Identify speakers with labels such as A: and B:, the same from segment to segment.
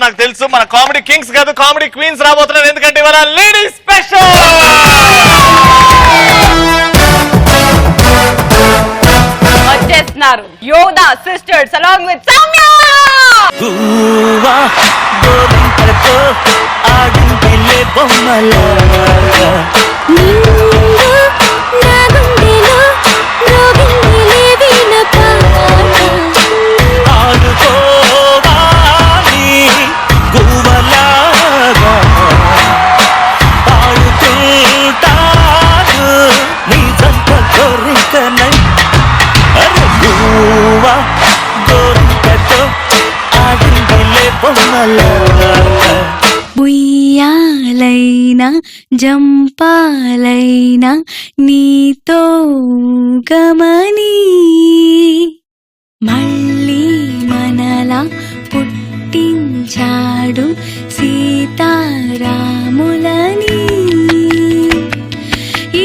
A: నాకు తెలుసు. మన కామెడీ కింగ్స్ కాదు, కామెడీ క్వీన్స్ రాబోతున్నారు. ఎందుకంటే ఇవాళ లేడీస్ స్పెషల్.
B: వచ్చేస్తున్నారు యోధా సిస్టర్స్ అలాంగ్ విత్ సౌమ్య.
C: ఉయ్యాలైనా జంపాలైనా నీతో గమని మళ్ళీ మనలా పుట్టించాడు సీతారాములని.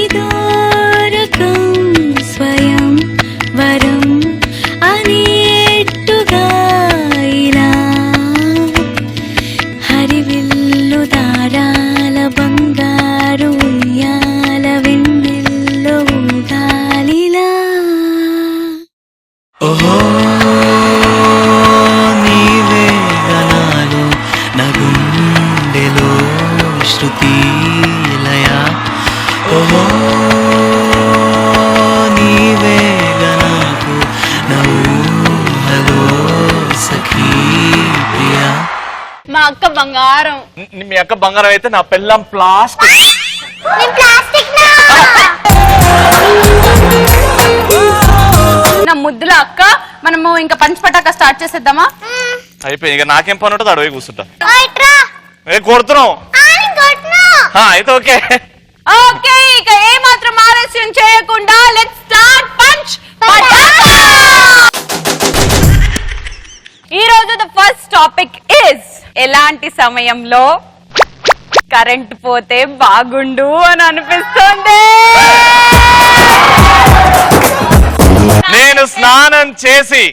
C: ఇదో రకం స్వయం వరం అనేట్టుగా ఇలా హరివిల్లు దారాల బంగారు ఉయ్యాల వెన్నెల్లో గాలిలా.
D: ఓహో నీవే గనాలు నగుండెలో శృతి లయ. ఓహో నీవే గనాకు నౌహలో సఖీ ప్రియా.
B: మా అక్క బంగారం.
A: మీ అక్క బంగారం అయితే నా పెళ్ళం ప్లాస్టిక్.
B: నా ముద్దుల అక్క. మనము ఇంకా పంచపటాక స్టార్ట్ చేసేద్దామా?
A: అయిపోయి ఇక నాకేం పని ఉంటుంది, అడవి కూర్చుంటా. కొడుతున్నావు అయితే ఓకే.
B: ఓకే, ఇక ఏ మాత్రం ఆలస్యం చేయకుండా లెట్స్ స్టార్ట్ పంచ్. ఈ రోజు ద ఫస్ట్ టాపిక్ ఇస్ ఎలాంటి సమయంలో కరెంట్ పోతే బాగుండు అని అనిపిస్తుంది.
A: నేను స్నానం చేసి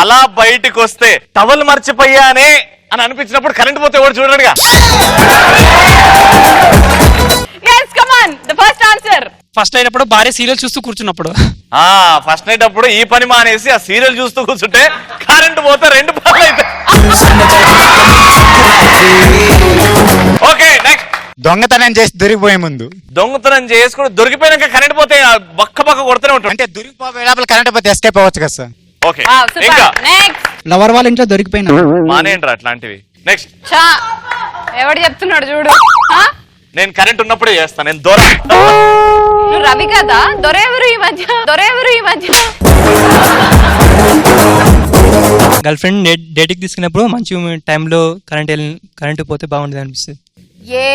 A: అలా బయటికి వస్తే టవల్ మర్చిపోయానే అని అనిపించినప్పుడు కరెంట్ పోతే ఎవరు చూడడుగా.
B: yes come on the first answer.
E: First అయినప్పుడు భార్య సీరియల్ చూస్తూ కూర్చున్నప్పుడు.
A: ఫస్ట్ నైట్ అప్పుడు ఈ పని మానేసి ఆ సీరియల్ చూస్తూ కూర్చుంటే కరెంట్ పోతే రెండు పనులు అయితే. Okay next.
F: దొంగతనం చేసి దొరికిపోయే ముందు.
A: దొంగతనం చేసుకుని దొరికిపోయినాక కరెంట్ పోతే బక్క బక్క కొడుతూనే ఉంటాడు.
F: అంటే దొరికిపోయే లోపల కరెంట్ పోతే ఎస్కేప్ అవ్వచ్చు కదా సార్.
A: ఓకే ఇంకా
B: నెక్స్ట్.
E: లవర్ వాళ్ళ ఇంట్లో దొరికిపోయినా
A: మానేంట్రా అట్లాంటివి. నెక్స్ట్.
B: ఎవడు చెప్తున్నాడు చూడు.
A: నేను కరెంట్ ఉన్నప్పుడే చేస్తాను. నేను దొర
B: నువ్వు రవి కదా. దొరెవరు ఈ మధ్య.
E: గర్ల్ ఫ్రెండ్ డేటింగ్ తీసుకున్నప్పుడు మంచి టైంలో కరెంట్ పోతే బాగుండేది అనిపిస్తుంది.
B: ఏ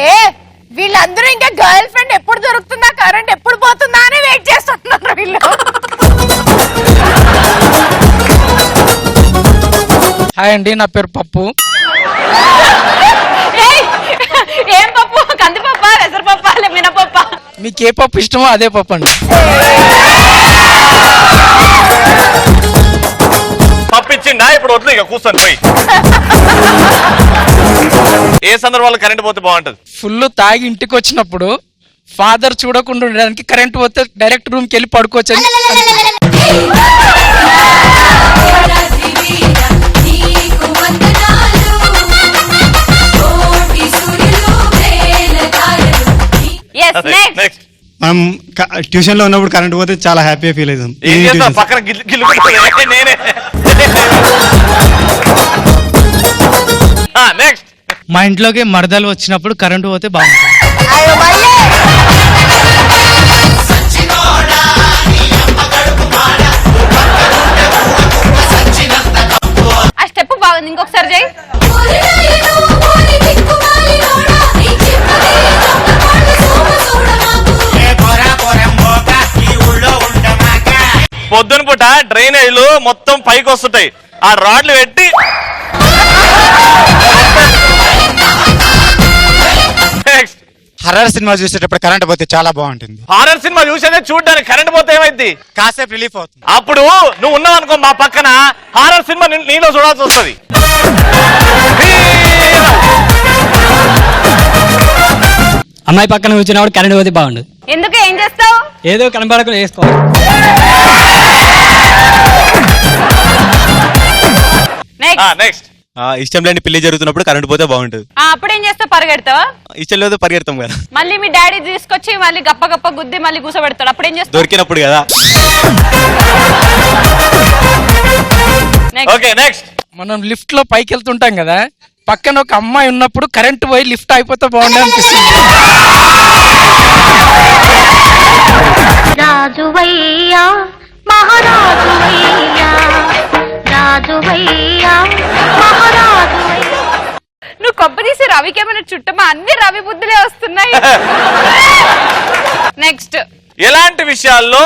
B: వీళ్ళందరూ ఇంకా గర్ల్ ఫ్రెండ్ ఎప్పుడు దొరుకుతుందా, కరెంట్ ఎప్పుడు పోతుందా అని వెయిట్ చేస్తున్నారు వీళ్ళు.
E: హాయ్ అండి, నా పేరు పప్పు.
B: ఏం పప్పు? కందిపప్ప, పెసరపప్ప, మినపప్ప?
E: మీకు ఏ పప్పు ఇష్టమో అదే పప్పు అండి.
A: పప్పిచ్చిండా? ఇప్పుడు వద్దు ఇక కూర్చొని పోయి. ఏ సందర్భాల్లో కరెంట్ పోతే బాగుంటది?
E: ఫుల్ తాగి ఇంటికి వచ్చినప్పుడు ఫాదర్ చూడకుండా ఉండడానికి కరెంట్ పోతే డైరెక్ట్ రూమ్ కి వెళ్ళి పడుకోవచ్చు.
F: మనం ట్యూషన్ లో ఉన్నప్పుడు కరెంట్ పోతే చాలా హ్యాపీగా ఫీల్ అవుతాం.
A: పక్కన నేనే. నెక్స్ట్.
E: మా ఇంట్లోకి మరదలు వచ్చినప్పుడు కరెంటు పోతే బాగుంటుంది.
B: ఆ స్టెప్ బాగుంది, ఇంకొకసారి చేయి.
A: పొద్దున పూట డ్రైనేజ్లు మొత్తం పైకి వస్తుంటాయి. ఆ రాడ్లు పెట్టి
F: హర్రర్ సినిమా చూసేటప్పుడు కరెంట్ పోతే చాలా బాగుంటుంది.
A: హారర్ సినిమా చూసేదే చూడడానికి కరెంట్ పోతే ఏమైంది?
F: కాసేపు రిలీఫ్ అవుతుంది.
A: అప్పుడు నువ్వు ఉన్నావు అనుకో మా పక్కన, హారర్ సినిమా నీలో చూడాల్సి వస్తుంది.
G: అమ్మాయి పక్కన కూర్చున్నప్పుడు కరెంట్ పోతే బాగుండదు.
B: ఎందుకు ఏం చేస్తావు?
G: ఏదో కనబడకుండా వేసుకోవాలి.
A: నెక్స్ట్
H: ఇష్టం లేని పెళ్లి జరుగుతున్నప్పుడు కరెంట్ పోతే బాగుంటది.
B: అప్పుడు ఏం చేస్తావు? పరిగెడతావా?
H: ఇష్టం లేదు పరిగెడతాం కదా.
B: మళ్ళీ మీ డాడీ తీసుకొచ్చి మళ్ళీ గప్ప గప్ప గుద్ది మళ్ళీ కూసబెడతాడు. అప్పుడు ఏం చేస్తావు?
H: దొరికినప్పుడు కదా.
A: Okay next.
E: మనం లిఫ్ట్ లో పైకి వెళ్తుంటాం కదా, పక్కన ఒక అమ్మాయి ఉన్నప్పుడు కరెంట్ పోయి లిఫ్ట్ అయిపోతే బాగుండే అనిపిస్తుంది.
C: రాజువయ్యా మహారాజువయ్యా రాజువయ్యా మహారాజువయ్యా.
B: నువ్వు కొబ్బ తీసి రవికి ఏమైనా చుట్టమా? అన్ని రవి బుద్ధులే వస్తున్నాయి. నెక్స్ట్.
A: ఎలాంటి విషయాల్లో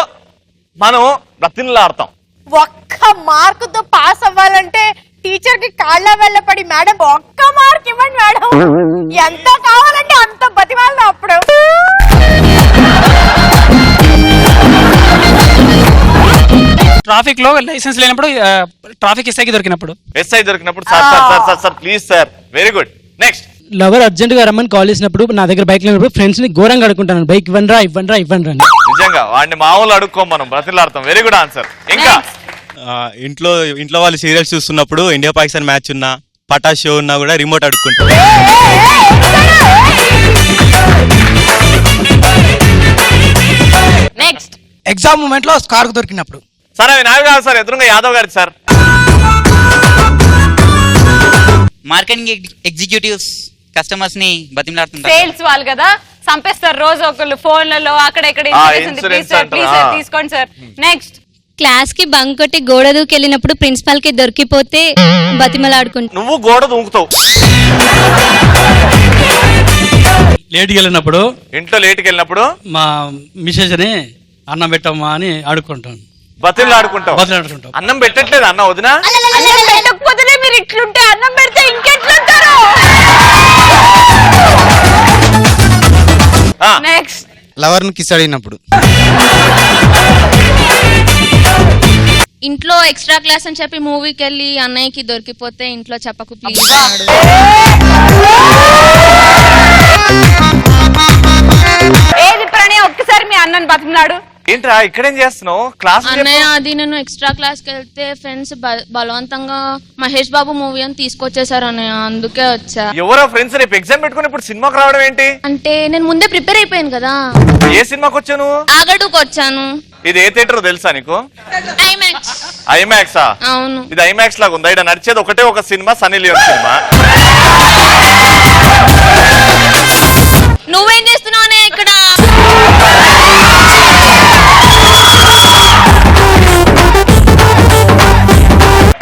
A: మనం బ్రతిమలాడతాం?
I: ఒక్క మార్కుతో పాస్ అవ్వాలంటే టీచర్ కి కాళ్ళ వెళ్ళపడి మేడం ఒక్క మార్క్ ఇవ్వండి మేడం, ఎంత కావాలంటే అంత బతిమాలను. అప్పుడు
E: ట్రాఫిక్ లో లైసెన్స్ లేనప్పుడు, ట్రాఫిక్ ఎస్ఐకి దొరికినప్పుడు,
A: ఎస్ఐ దొరికినప్పుడు sir sir sir sir sir please sir. Very good. Next.
G: Lover urgent గా రమ్మని కాల్ చేసినప్పుడు నా దగ్గర బైక్ లేనప్పుడు ఫ్రెండ్స్ ని ఘోరంగా అడుకుంటాను, బైక్ ఇవ్వండిరా ఇవ్వండిరా ఇవ్వండిరా అని.
A: నిజంగా వాడిని మామూలు అడుక్కోం, మనం బ్రతిమలాడతాం. Very good answer. ఇంకా
H: ఇంట్లో వాళ్ళు సీరియల్స్ చూస్తున్నప్పుడు ఇండియా పాకిస్తాన్ మ్యాచ్ ఉన్నా పటాస్ షో ఉన్నా కూడా రిమోట్ అడుక్కుంటాం.
B: నెక్స్ట్.
E: ఎగ్జామ్ మూమెంట్ లో స్కార్ దొరికినప్పుడు.
A: సార్ అవి నావి కాదు సార్, ఎదురుగా యాదవ్ గారి సార్.
J: మార్కెటింగ్ ఎగ్జిక్యూటివ్స్ కస్టమర్స్ ని బతిమలాడుతుంటారు.
B: సేల్స్ వాళ్ళు కదా, సంపేస్తారు రోజు ఒకళ్ళు ఫోన్లలో అక్కడ ఇక్కడ.
A: ఇన్సూరెన్స్
B: ప్లీజ్ సార్ తీసుకోండి సార్. నెక్స్ట్.
C: క్లాస్ కి బంక్ కొట్టి గోడ దూకెళ్ళినప్పుడు ప్రిన్సిపల్ కి దొరికిపోతే బతిమలాడుకుంటా.
A: నువ్వు గోడ దూకుతావు.
G: లేట్కి వెళ్ళినప్పుడు
A: ఇంట్లో లేట్కి వెళ్ళినప్పుడు
G: మా మిసెస్ ని అన్నం పెట్టమ్మా అని ఆడుకుంటాను,
A: బతిమలాడుకుంటావు.
G: బదులాడుకుంటాం.
A: అన్నం పెట్టట్లేదు అన్న వదినా?
B: అన్నం పెట్టకపోతేనే మీరు ఇట్లుంటే అన్నం పెడితే ఇంకెట్లుంటారు? నెక్స్ట్.
F: లవర్ ని కిస్ అడిగినప్పుడు.
C: ఇంట్లో ఎక్స్ట్రా క్లాస్ అని చెప్పి మూవీకి వెళ్ళి అన్నయ్యకి దొరికిపోతే ఇంట్లో చెప్పకు ప్లీజ్.
B: ఏది ప్రణయ్, ఒక్కసారి మీ అన్నని బతిమలాడు.
A: ఏంట్రా ఇక్కడేం చేస్తున్నావు? క్లాస్
C: అన్నయ్య అది నేను ఎక్స్ట్రా క్లాస్ కి వెళ్తే ఫ్రెండ్స్ బలవంతంగా మహేష్ బాబు మూవీ అని తీసుకొచ్చేసారు అన్నయ్య, అందుకే వచ్చా.
A: ఎవరో ఫ్రెండ్స్ రేపు ఎగ్జామ్ పెట్టుకుని ఇప్పుడు సినిమాకి రావడం ఏంటి?
C: అంటే నేను ముందే ప్రిపేర్ అయిపోయాను కదా.
A: ఏ సినిమాకి వచ్చావు నువ్వు?
C: ఆగడుకు వచ్చాను.
A: ఇది ఏ థియేటర్ తెలుసా నీకు?
C: ఐమాక్స్.
A: ఐమాక్సా?
C: అవును.
A: ఇది ఐమాక్స్ లాగా ఉందా? ఇక్కడ నడిచేది ఒకటే ఒక సినిమా, సన్నీ లియోన్ సినిమా.
C: నువ్వేం చేస్తున్నావు అన్నయ్య ఇక్కడ?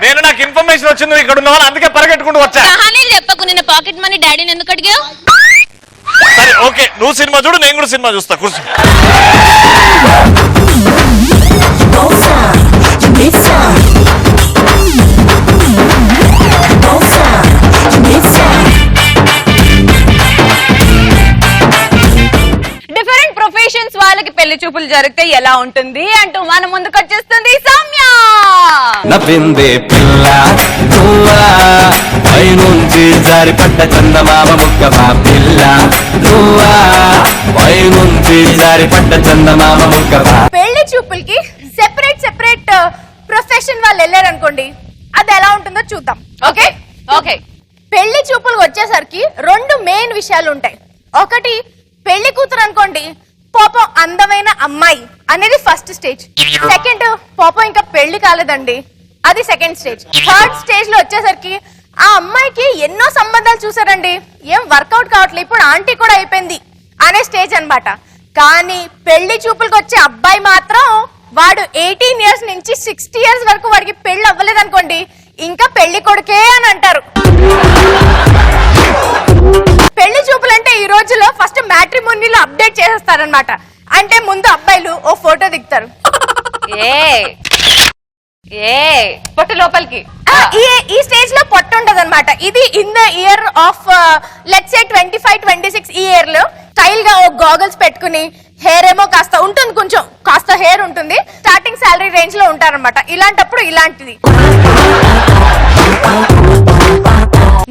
A: నేను నాకు ఇన్ఫర్మేషన్ వచ్చింది నువ్వు ఇక్కడ ఉన్నావు, అందుకే పరిగెట్టుకుంటూ వచ్చా.
C: కహానీలు చెప్పకు, నిన్న పాకెట్ మనీ డాడీని ఎందుకు అడిగావు?
A: సరే ఓకే, నువ్వు సినిమా చూడు, నేను కూడా సినిమా చూస్తా. కూర్చో.
B: డిఫరెంట్ ప్రొఫెషన్స్ వాళ్ళకి పెళ్లి చూపులు జరిగితే ఎలా ఉంటుంది అంటూ మన ముందుకు వచ్చేస్తుంది సౌమ్య.
D: నవ్విందే పిల్ల నువ్వా పైనుంచి జారిపడ్డ చందమామ ముక్కవా పిల్ల నువ్వా పైనుంచి జారిపడ్డ చందమామ ముక్కవా.
I: పెళ్లి చూపులకి సెపరేట్ సెపరేట్ ప్రొఫెషన్ వాళ్ళు వెళ్ళారనుకోండి, అది ఎలా ఉంటుందో చూద్దాం. Okay
B: okay.
I: పెళ్లి చూపులు వచ్చేసరికి రెండు మెయిన్ విషయాలు ఉంటాయి. ఒకటి పెళ్లి కూతురు అనుకోండి, పాపం అందమైన అమ్మాయి అనేది ఫస్ట్ స్టేజ్. సెకండ్ పాపం ఇంకా పెళ్లి కాలేదండి, అది సెకండ్ స్టేజ్. థర్డ్ స్టేజ్ లో వచ్చేసరికి ఆ అమ్మాయికి ఎన్నో సంబంధాలు చూసారండి, ఏం వర్కౌట్ కావట్లేదు, ఇప్పుడు ఆంటీ కూడా అయిపోయింది అనే స్టేజ్ అన్నమాట. కానీ పెళ్లి చూపులకు వచ్చే అబ్బాయి మాత్రం వాడు 18 years నుంచి 60 years వరకు వాడికి పెళ్లి అవ్వలేదు అనుకోండి, ఇంకా పెళ్లి కొడుకే అని అంటారు. పెళ్లి చూపులంటే ఈ రోజుల్లో ఫస్ట్ మ్యాట్రిమోనీలో అప్డేట్ చేసేస్తారనమాట. అంటే ముందు అబ్బాయిలు ఓ ఫోటో దిగుతారు,
B: ఏ పొట్టు లోపలికి
I: ఈ స్టేజ్ లో పొట్ట ఉండదు అనమాట. ఇది in the year of let's say 25-26 ఈ ఇయర్ లో స్టైల్ గా ఒక గాగల్స్ పెట్టుకుని హెయిర్ ఏమో కాస్త ఉంటుంది, కొంచెం కాస్త హెయిర్ ఉంటుంది, స్టార్టింగ్ సాలరీ రేంజ్ లో ఉంటారనమాట. ఇలాంటప్పుడు ఇలాంటిది.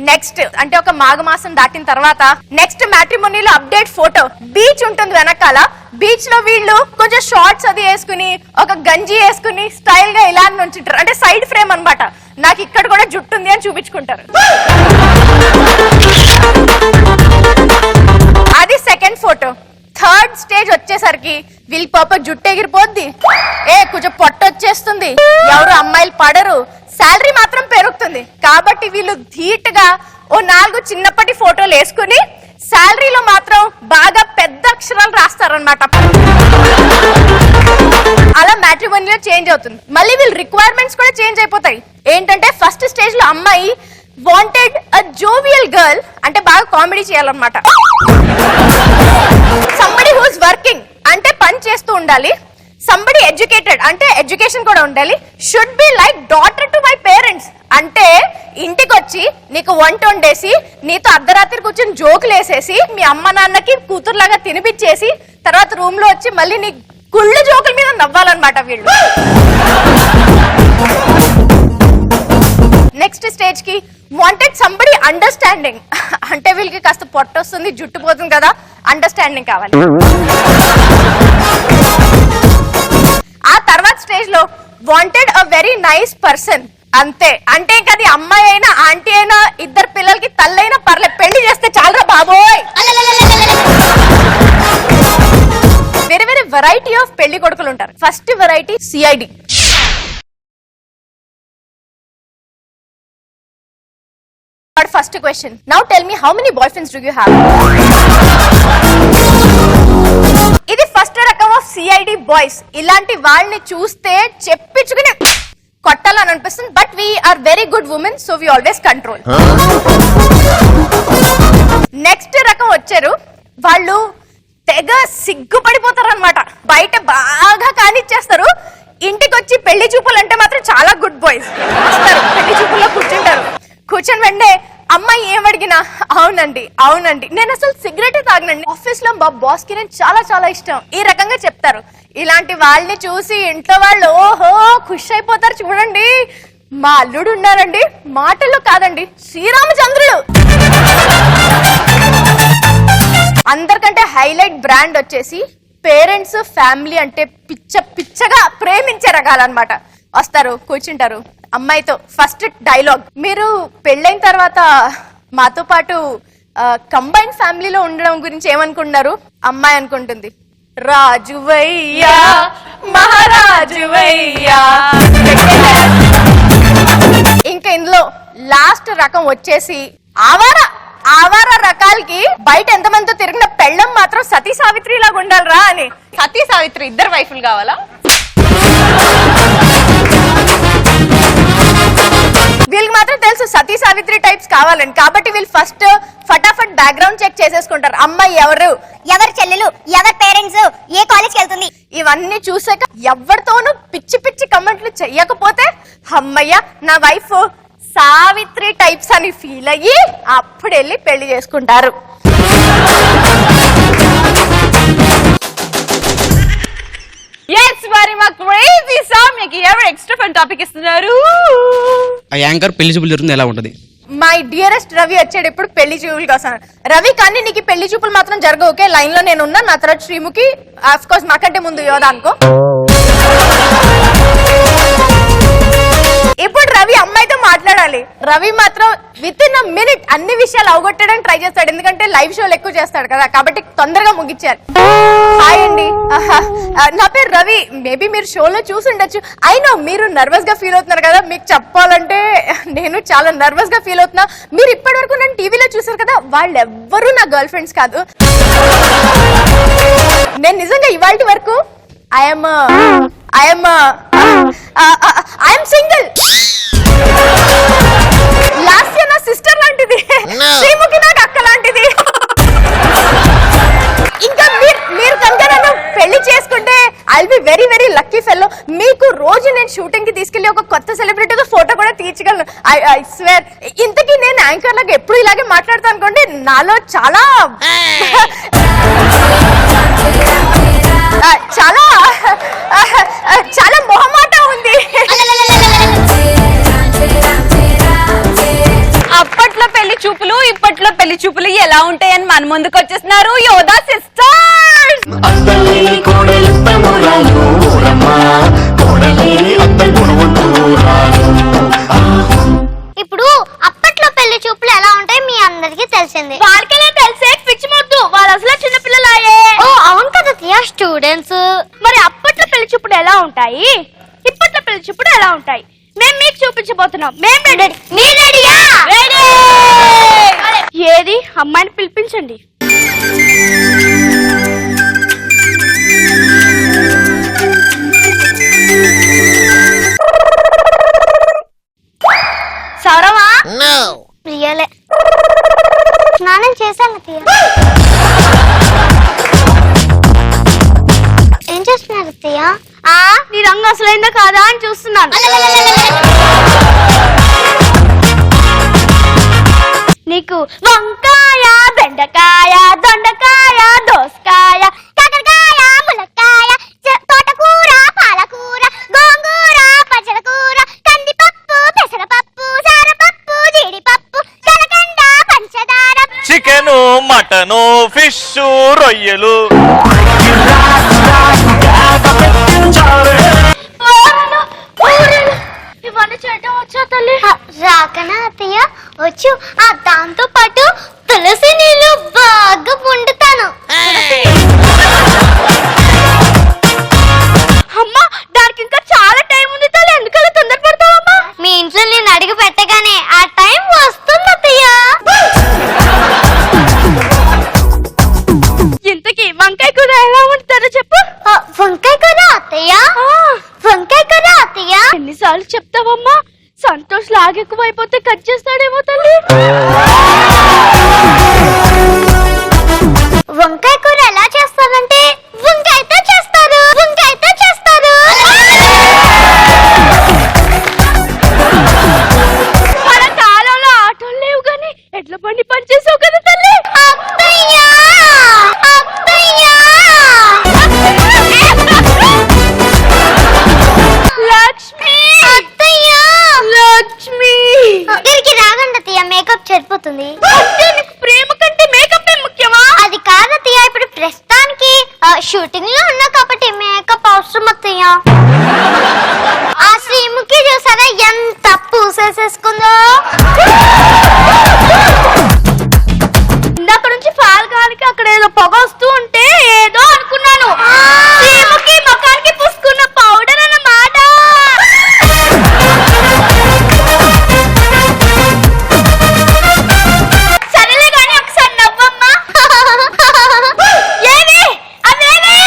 I: నెక్స్ట్ అంటే ఒక మాఘమాసం దాటిన తర్వాత నెక్స్ట్ మ్యాట్రిమోనీలో అప్డేట్ ఫోటో బీచ్ ఉంటుంది వెనకాల. బీచ్ లో వీళ్ళు కొంచెం షార్ట్స్ అది వేసుకుని ఒక గంజి వేసుకుని స్టైల్ గా ఇలా నుంచుంటారు. అంటే సైడ్ ఫ్రేమ్ అన్నమాట. నాకు ఇక్కడ కూడా జుట్టు ఉంది అని చూపించుకుంటారు. అది సెకండ్ ఫోటో. థర్డ్ స్టేజ్ వచ్చేసరికి వీళ్ళ పాప జుట్టు ఎగిరిపోద్ది, కొంచెం పొట్ట వచ్చేస్తుంది, ఎవరు అమ్మాయిలు పడరు, శాలరీ మాత్రం పెరుగుతుంది. కాబట్టి వీళ్ళు ధీటుగా ఓ 4 చిన్నప్పటి ఫోటోలు వేసుకుని శాలరీలో మాత్రం బాగా పెద్ద అక్షరాలు రాస్తారనమాట. అలా మ్యాట్రిమోనీలో చేంజ్ అవుతుంది. మళ్ళీ వీళ్ళ రిక్వైర్మెంట్స్ కూడా చేంజ్ అయిపోతాయి. ఏంటంటే ఫస్ట్ స్టేజ్ లో అమ్మాయి వాంటెడ్ అ జోవియల్ గర్ల్, అంటే బాగా కామెడీ చేయాలన్నమాట. సంబడి హూస్ వర్కింగ్, అంటే పని చేస్తూ ఉండాలి. సంబడి ఎడ్యుకేటెడ్, అంటే ఎడ్యుకేషన్ కూడా ఉండాలి. Should be like daughter to my parents, అంటే ఇంటికి వచ్చి నీకు వంట వండేసి నీతో అర్ధరాత్రి కూర్చొని జోకులు వేసేసి మీ అమ్మ నాన్నకి కూతురులాగా తినిపించేసి తర్వాత రూమ్ లో వచ్చి మళ్ళీ నీ కుళ్ళు జోకుల మీద నవ్వాలన్నమాట వీళ్ళు. నెక్స్ట్ స్టేజ్ కి వాంటెడ్ సంబడి అండర్స్టాండింగ్, అంటే వీళ్ళకి కాస్త పొట్ట వస్తుంది, జుట్టు పోతుంది కదా, అండర్స్టాండింగ్ కావాలి. ఆ తర్వాత స్టేజ్ లో wanted a very nice person, అంతే. అంటే అది అమ్మాయి అయినా ఆంటీ అయినా ఇద్దరు పిల్లలకి తల్లైనా పర్లేదు, పెళ్లి చేస్తే చాలరా బాబోయ్. వేరే వేరే వెరైటీ ఆఫ్ పెళ్లి కొడుకులు ఉంటారు. First variety CID. First question, now tell me how many boyfriends do you have? ఇది ఫస్ట్ రకం ఆఫ్ సిఐడి బాయ్స్. ఇలాంటి వాళ్ళని చూస్తే చెప్పించుకుని కొట్టాలని అనిపిస్తుంది. But we are very good women, so we always control. Next రకం వచ్చారు, వాళ్ళు తెగ సిగ్గుపడిపోతారు అనమాట. బయట బాగా కానిచ్చేస్తారు, ఇంటికి వచ్చి పెళ్లి చూపులు అంటే మాత్రం చాలా గుడ్ బాయ్స్ వస్తారు. పెళ్లి చూపుల్లో కూర్చుంటారు. కూర్చొని వెండే అమ్మాయి ఏమడిగినా అవునండి అవునండి, నేను అసలు సిగరెట్ తాగనండి, ఆఫీస్ లో మా బాస్ కి నేను చాలా చాలా ఇష్టం, ఈ రకంగా చెప్తారు. ఇలాంటి వాళ్ళని చూసి ఇంట్లో వాళ్ళు ఓహో ఖుషి అయిపోతారు. చూడండి మా అల్లుడు ఉన్నారండి, మాటల్లో కాదండి శ్రీరామచంద్రుడు. అందరికంటే హైలైట్ బ్రాండ్ వచ్చేసి పేరెంట్స్ ఫ్యామిలీ అంటే పిచ్చ పిచ్చగా ప్రేమించే రకాలన్నమాట. వస్తారు, కూర్చుంటారు, అమ్మాయితో ఫస్ట్ డైలాగ్, మీరు పెళ్ళైన తర్వాత మాతో పాటు కంబైన్ ఫ్యామిలీలో ఉండడం గురించి ఏమనుకుంటున్నారు? అమ్మాయి అనుకుంటుంది, రాజువయ్యా మహారాజువయ్యా. ఇంకా ఇందులో లాస్ట్ రకం వచ్చేసి ఆవార రకాలకి బయట ఎంతమందితో తిరిగిన పెళ్ళం మాత్రం సతీ సావిత్రి లాగా ఉండాలిరా అని. సతీ సావిత్రి ఇద్దరు వైఫులు కావాలా? వీళ్ళకి మాత్రం తెలుసు సతీ సావిత్రి టైప్స్ కావాలని. కాబట్టి వీళ్ళు ఫస్ట్ ఫటాఫట్ బ్యాక్గ్రౌండ్ చెక్ చేసేసుకుంటారు. అమ్మాయి ఎవరు చెల్లెలు, ఎవరి పేరెంట్స్, ఏ కాలేజ్కి వెళ్తుంది, ఇవన్నీ చూసాక ఎవరితోనూ పిచ్చి పిచ్చి కమెంట్లు చెయ్యకపోతే అమ్మయ్య నా వైఫ్ సావిత్రి టైప్స్ అని ఫీల్ అయ్యి అప్పుడు వెళ్ళి పెళ్లి చేసుకుంటారు.
B: మరి మా క్రేజీ సామ్ మీకు ఎవరు ఎక్స్ట్రా ఫన్ టాపిక్ ఇస్తున్నారు?
E: ఆ యాంకర్ పెళ్లి చూపులు జరుగుతుంది ఎలా ఉంటది?
I: మై డియరెస్ట్ రవి వచ్చాడు ఇప్పుడు పెళ్లి చూపులు కోసం. రవి కానీ నీకు పెళ్లి చూపులు మాత్రం జరగవు, ఓకే? లైన్ లో నేను ఉన్నా, నా తర్వాత శ్రీముఖి, ఆఫ్ కోర్స్ నాకంటే ముందు యోధా అనుకో. ఇప్పుడు రవి అమ్మాయితో మాట్లాడాలి. రవి మాత్రం విత్ ఇన్ అ మినిట్ అన్ని విషయాలు అవగొట్టడానికి ట్రై చేస్తాడు, ఎందుకంటే లైవ్ షోలు ఎక్కువ చేస్తాడు కదా, కాబట్టి తొందరగా ముగించారు. హాయ్ అండి, నా పేరు రవి, మేబీ మీరు షోలో చూసి ఉండొచ్చు. అయినా మీరు నర్వస్ గా ఫీల్ అవుతున్నారు కదా, మీకు చెప్పాలంటే నేను చాలా నర్వస్ గా ఫీల్ అవుతున్నా. మీరు ఇప్పటి వరకు నన్ను టీవీలో చూసారు కదా, వాళ్ళెవ్వరూ నా గర్ల్ ఫ్రెండ్స్ కాదు. నేను నిజంగా ఇవాళ వరకు ఐఎమ్ సింగిల్. లాస్ట్ ఇయర్ నా సిస్టర్ లాంటిది, శ్రీముఖి నాకు అక్క లాంటిది. ఇంకా మీరు కనుక నన్ను పెళ్లి చేసుకుంటే I'll be very very lucky fellow. మీకు రోజు నేను షూటింగ్ కి తీసుకెళ్లి ఒక కొత్త సెలబ్రిటీతో ఫోటో కూడా తీర్చగలను. I swear. ఇంతకీ నేను యాంకర్ లాగా ఎప్పుడు ఇలాగే మాట్లాడతాను అనుకోండి. నాలో చాలా చాలా చాలా మొహమాట ఉంది.
B: అప్పట్లో పెళ్లి చూపులు ఇప్పట్లో పెళ్లి చూపులు ఎలా ఉంటాయని మన ముందుకు వచ్చేస్తున్నారు యోధా సిస్టర్స్.
K: ఇప్పుడు అప్పట్లో పెళ్లి చూపులు ఎలా ఉంటాయి మీ అందరికి తెలిసింది.
I: వాళ్ళకెలా తెలిసే పిచ్చి మొద్దు, వాళ్ళు అసలు చిన్న పిల్లలాయే.
K: ఓ అవును కదా తియా, స్టూడెంట్స్.
I: మరి అప్పట్లో పెళ్లి చూపులు ఎలా ఉంటాయి, ఇప్పట్లో పెళ్లి చూపులు ఎలా ఉంటాయి మేము మీకు చూపించబోతున్నాం. మేము రెడీ.
K: మీరు రెడీయా?
I: రెడీ. ఏది అమ్మాయిని పిలిపించండి. సౌరవా?
K: ప్రియలే. స్నానం చేశాను తియా. ఏం చేస్తున్నారు తియా?
I: నీ రంగు అసలైందా కాదా అని చూస్తున్నాను. నీకు వంకాయ, బెండకాయ, దొండకాయ, దోసకాయ,
K: కాకరకాయ, ములక్కాయ, తోటకూర, పాలకూర, గోంగూర, పచ్చలకూర, కందిపప్పు, పెసరపప్పు, సారపప్పు, జీడిపప్పు, కలకండ, పంచదార,
A: చికెను, మటను, ఫిష్, రొయ్యలు.
I: ఇవన్నీ చేయటం వచ్చా తల్లి?
K: రాకనా అత్తయ్య? వచ్చు. దాంతో పాటు తులసి నీళ్ళు బాగా వండుతాను.
I: అమ్మా దానికి ఇంకా చాలా టైం ఉంది తల్లి, ఎందుకలా తొందరపడతావమ్మా?
K: మీ ఇంట్లో నేను అడుగు పెట్టగానే ఆ టైం వస్తుంది అత్తయ్య.
I: ఇంతకీ వంకాయ కూర ఎలా వండుతారో చెప్పు.
K: వంకాయ కూర అత్తయ్య? వంకాయ కూర అత్తయ్య?
I: ఎన్నిసార్లు చెప్తావమ్మా? సంతోష్ లాగెక్కువైపోతే కట్ చేస్తాడేమో తల్లి.
K: వంకాయ కూర ఎలా చేస్తారంటే వంకాయతో చేస్తారు. వంకాయతో చేస్తారు.
I: మన కాలంలో ఆటోలు లేవు గాని ఎడ్ల బండి పని చేసావు కదా తల్లి.
K: అత్తయ్య, అత్తయ్య.
I: లక్ష్మి,
K: అత్తయ్య,
I: లక్ష్మి.
K: దీనికి రాగండి అత్తయ్య, మేకప్ సరిపోతుంది.
I: అంటే నీకు ప్రేమ కంటే మేకప్ ముఖ్యమా?
K: అది కాదు అత్తయ్య, ఇప్పుడు ప్రస్తుతానికి షూటింగ్ లో ఉన్నా కాబట్టి మేకప్ అవసరం అత్తయ్య. ఆ శ్రీముఖి చూసారా ఎంత పూసేసేసుకుందో.
I: ఇందాక నుంచి ఫాల్గానికి అక్కడ ఏదో పొగ వస్తూ ఉంటే ఏదో అనుకున్నాను. శ్రీముఖి ముఖానికి పూసుకున్న పౌడర్ అన్నమాట. సరేలే గాని ఒకసారి నవ్వమ్మా. ఏవి అవేవి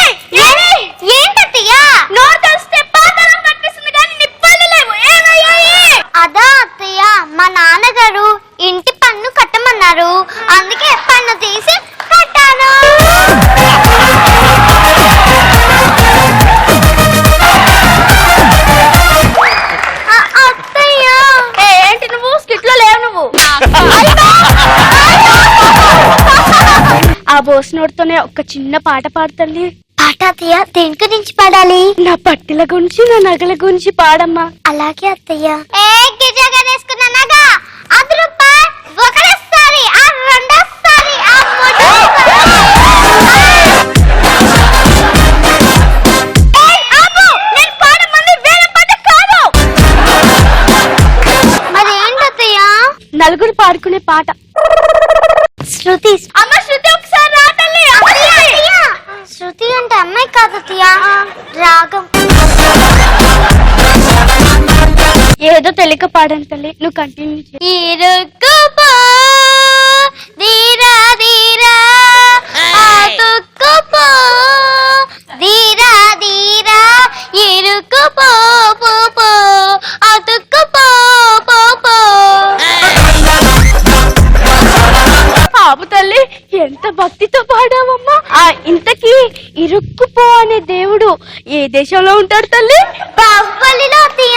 I: ఏవి?
K: ఏంటత్తయ్య?
I: నోరు తెరిస్తే పాతాళం కనిపిస్తుంది కానీ నిప్పలు లేవు. ఏమయ్యాయి?
K: అదా అత్తయ్య, మా నాన్నగారు ఇంటి పన్ను కట్టమన్నారు, అందుకే పన్ను తీసి కట్టాను. అత్తయ్య.
I: ఏంటి నువ్వు స్కిట్ లో లేవు నువ్వు? ఆ బోస్ నోటితోనే ఒక చిన్న పాట పాడుతుంది.
K: పాట అత్తయ్య? దేని గురించి పాడాలి?
I: నా పట్టిల గురించి నా నగల గురించి పాడమ్మా.
K: అలాగే అత్తయ్య. గిరిజాగా వేసుకున్న నగ అది రూపాయి, ఒకటేసారి, ఆ రెండోసారి, ఆ మరి ఏంటత్తయ్య?
I: నలుగురు పాడుకునే పాట.
K: శృతి.
I: అమ్మ శృతి ఒకసారి రా తల్లి.
K: అత్తయ్య, శృతి అంటే అమ్మాయి కాదు అత్తయ్య, రాగం.
I: ఏదో తెలియక పాడాను తల్లి, నువ్వు కంటిన్యూ చేయి.
K: ఇరుక్కుపో ధీరా ధీరా, అతుక్కుపో ధీరా ధీరా, ఇరుక్కుపో పో పో, అతుక్కుపో పో పో.
I: ఆపు తల్లి, ఎంత భక్తితో పాడావమ్మా.
K: ఇంతకీ ఇరుక్కుపో అనే దేవుడు ఏ దేశంలో ఉంటాడు తల్లి? బాహుబలిలో అత్తయ్య.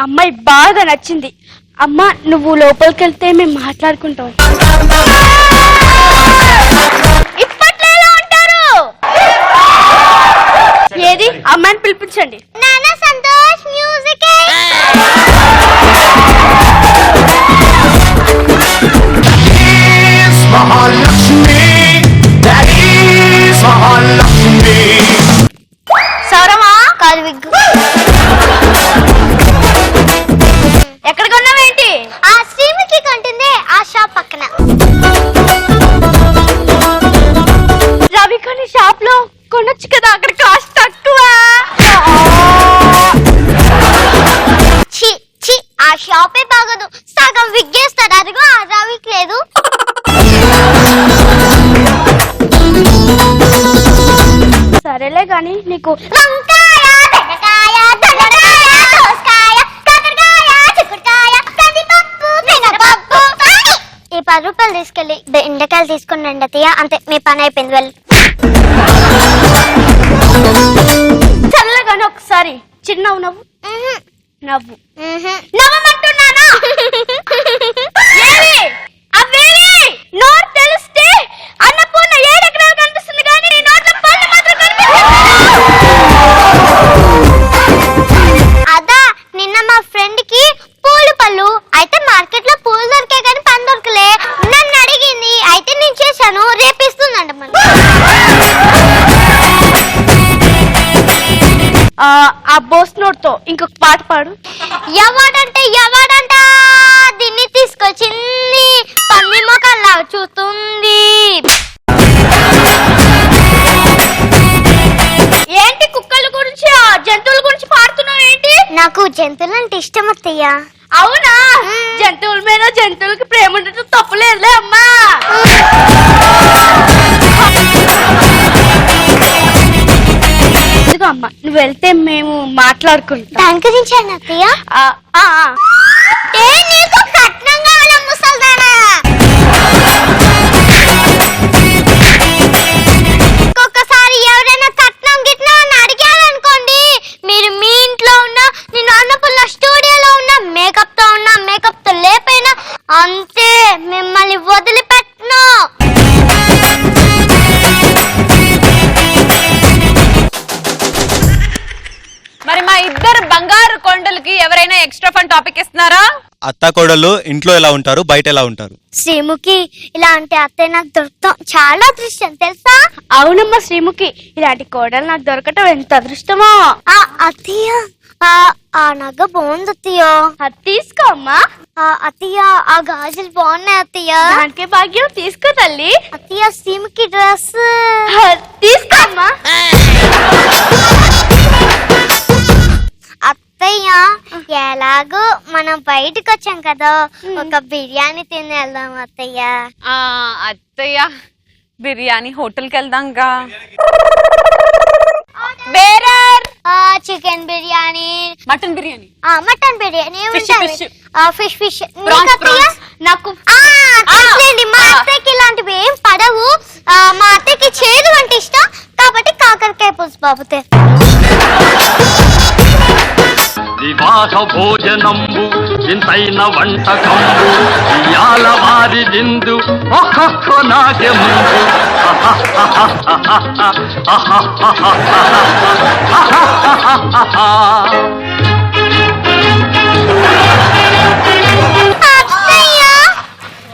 K: అమ్మాయి బాగా నచ్చింది. అమ్మ నువ్వు లోపలికి వెళ్తే మేము మాట్లాడుకుంటాం. ఇప్పట్లో ఎలా ఉంటారు? ఏది అమ్మాయిని పిలిపించండి. నాన్న సంతోష్ మ్యూజిక్. సౌరమా కాదు విగ్గు. ఎక్కడ కొన్నావేంటి? ఆ శ్రీముఖి కొంటుంది ఆ షాప్ పక్కన. రవి కొన్ని షాప్ లో కొనొచ్చు కదా, అక్కడ కాస్ట్ తక్కువ. ఆ షాపే బాగదు, సగం విగ్గేస్తాడు. అదిగో ఆ రవికి లేదు. సరేలే గాని నీకు వంకాయ, బెండకాయ, దొండకాయ, దోసకాయ, కాకరకాయ, చిక్కుడుకాయ, కందిపప్పు, మినపప్పు. ఈ 10 రూపాయలు తీసుకెళ్ళి బెండకాయలు తీసుకుని రండి అత్తయ్య. అంతే, మీ పని అయిపోయింది. వాళ్ళు చల్లగానే ఒకసారి చిన్న నవ్వు నవ్వు నవ్వమంటున్నానా? నోరు తెలిస్తే అన్నపూర్ణ 7 ఎకరాలు కనిపిస్తుంది కానీ నీ నోట్లో పళ్ళు మాత్రం కనిపిస్తుంది. అదా నిన్న మా ఫ్రెండ్ కి పూలు పళ్ళు అయితే మార్కెట్ లో పూలు దొరికే కానీ పని దొరకలే. నన్ను అడిగింది, అయితే నేను చేశాను. రేపు ఇస్తుందంట. ఆ బోస్ నోట్ తో ఇంకొక పాట పాడు. ఎవడంట దీన్ని తీసుకొచ్చింది, పంది మొక్కల్లా చూస్తుంది. ఏంటి కుక్కల గురించి జంతువుల గురించి పాడుతున్నావు ఏంటి? నాకు జంతువులు అంటే ఇష్టం అత్తయ్య. అవునా? జంతువుల మీద జంతువులకి ప్రేమ ఉండటం తప్పులేదులే అమ్మా. అమ్మా నువ్వు వెళ్తే మేము మాట్లాడుకుంటాం. దాని గురించి అత్తయ్య. నీకు కట్నం కావాలా ముసల్దానా? ఒక్కొక్కసారి ఎవరైనా కట్నం గిట్నం అని అడిగారనుకోండి, మీరు మీ ఇంట్లో ఉన్నా, నేను అన్నపూర్ణ స్టూడియోలో ఉన్నా, మేకప్ తో ఉన్నా, మేకప్ తో లేపైనా అంతే, మిమ్మల్ని వదిలిపెట్టను.
B: మరి మా ఇద్దరు బంగారు కొండలకి ఎవరైనా ఎక్స్ట్రా ఫన్ టాపిక్ ఇస్తున్నారా?
H: అత్త కోడలు ఇంట్లో ఎలా ఉంటారు, బయట ఎలా ఉంటారు?
K: శ్రీముఖి ఇలాంటి అత్తయ్య నాకు దొరకటం చాలా అదృష్టం తెలుసా? అవునమ్మా శ్రీముఖి, ఇలాంటి కోడలు నాకు దొరకటం ఎంత అదృష్టమో. అత్తయ్య ఆ నగ బాగుంది అత్తయ్య. అది తీసుకో అమ్మా. అత్తయ్య ఆ గాజులు బాగున్నాయి అత్తయ్య. దానికే భాగ్యం, తీసుకో తల్లి. అత్తయ్య శ్రీముఖి డ్రెస్ తీసుకో అమ్మా. అత్తయ్య ఎలాగో మనం బయటకు వచ్చాం కదా, ఒక బిర్యానీ తిని వెళ్దాం అత్తయ్య.
B: అత్తయ్య బిర్యానీ హోటల్కి వెళ్దాంగా. Bearer
K: chicken biryani,
B: mutton biryani,
K: mutton biryani, fish. నాకు మా అత్తయ్యకి ఇలాంటివి ఏం పడవు. మా అత్తయ్యకి చేదు అంటే ఇష్టం కాబట్టి కాకరకాయ పులుసు బాబుతే.
D: వివాహ భోజనంబు ఇంతైన వంటకంబు ఇయాల వారి విందు నాకే ముందు.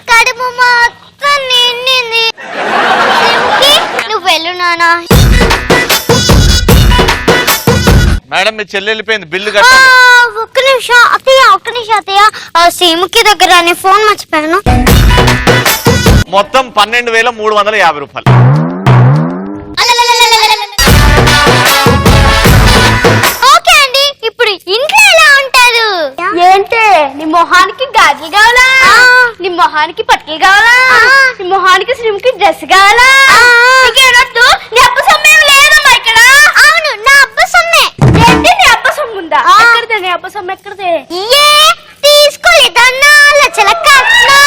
K: కడుపు మొత్తం నిండింది. నువ్వు వెళ్ళు నానా.
A: మేడం మీ చెల్లి వెళ్ళిపోయింది, బిల్లు
K: ఒక్క నిమిషం అత్తయ్య. శ్రీముఖి దగ్గర నీ ఫోన్ మర్చిపోయాను.
A: మొత్తం 12,350 రూపాయలు.
K: ఓకే అండి, ఇప్పుడు ఇంట్లో ఎలా ఉంటారు? ఏంటి నీ మొహానికి గాజులు కావాలా? నీ మొహానికి పట్టీలు కావాలా? నీ మొహానికి శ్రీముఖి డ్రెస్ కావాలా? నీకేనొద్దు, నీ అబ్బ సొమ్మేం లేదమ్మా ఇక్కడ. అవును నా అబ్బ సొమ్మే. ఏంటి నీ అబ్బ సొమ్ముందా? ఎక్కడిదే నీ అబ్బ సొమ్ము? ఎక్కడిదే? తీసుకోలేదన్నా లచ్చల కట్నం.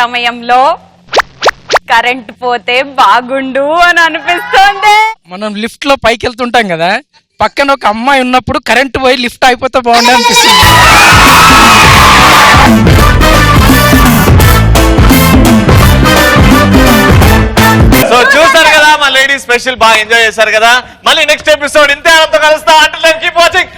B: సమయంలో కరెంట్ పోతే బాగుండు అని అనిపిస్తుంది.
E: మనం లిఫ్ట్ లో పైకి వెళ్తుంటాం కదా, పక్కన ఒక అమ్మాయి ఉన్నప్పుడు కరెంట్ పోయి లిఫ్ట్ అయిపోతే బాగుండే అనిపిస్తుంది.
A: సో చూసారు కదా మా లేడీస్ స్పెషల్ బాగా ఎంజాయ్ చేశారు కదా. మళ్ళీ నెక్స్ట్ ఎపిసోడ్ ఇంతే కలుస్తా. అంటే కీప్ వాచింగ్.